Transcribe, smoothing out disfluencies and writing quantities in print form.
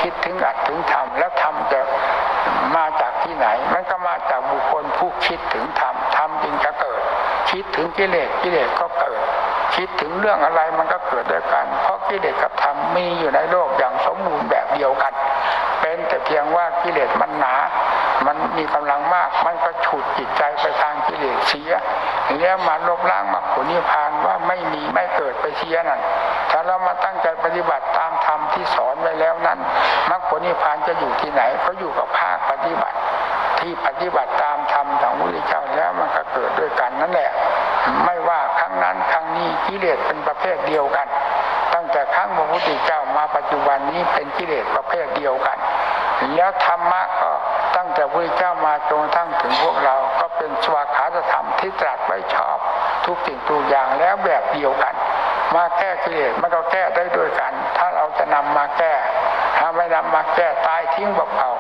คิดถึงอัดถึงธรรมแล้วธรรมจะมาจากที่ไหนมันก็มาจากบุคคลผู้คิดถึงธรรมธรรมจึงจะเกิดคิดถึงกิเลสกิเลสก็เกิดคิดถึงเรื่องอะไรมันก็เกิดด้วยกันเพราะกิเลสกับธรรมมีอยู่ในโลกอย่างสมบูรณ์แบบเดียวกันเป็นแต่เพียงว่ากิเลสมันหนามันมีกำลังมากมันก็ฉุดจิตใจไปทางกิเลสเสียแล้วมาลบล้างมรรคผลนิพพานว่าไม่มีไม่เกิดไปเสียนั่นถ้าเรามาตั้งใจปฏิบัติตามธรรมที่สอนไว้แล้วนั้นมรรคผลนิพพานจะอยู่ที่ไหนก็อยู่กับภาคปฏิบัติที่ปฏิบัติตามธรรมของพระพุทธเจ้าแล้วมันก็เกิดด้วยกันนั่นแหละไม่ว่าครั้งนั้นครั้งนี้กิเลสเป็นประเภทเดียวกันตั้งแต่ครั้งพระพุทธเจ้ามาปัจจุบันนี้เป็นกิเลสประเภทเดียวกันแล้วธรรมะก็ตั้งแต่พระพุทธเจ้ามาจนกระทั่งถึงพวกเราก็เป็นสวากขาธรรมที่ตรัสไว้ชอบทุกสิ่งทุกอย่างแล้วแบบเดียวกันมาแก้กิเลสมันก็แก้ได้ด้วยกันถ้าเราจะนำมาแก้ถ้าไม่นำมาแก้ตายทิ้งเปล่า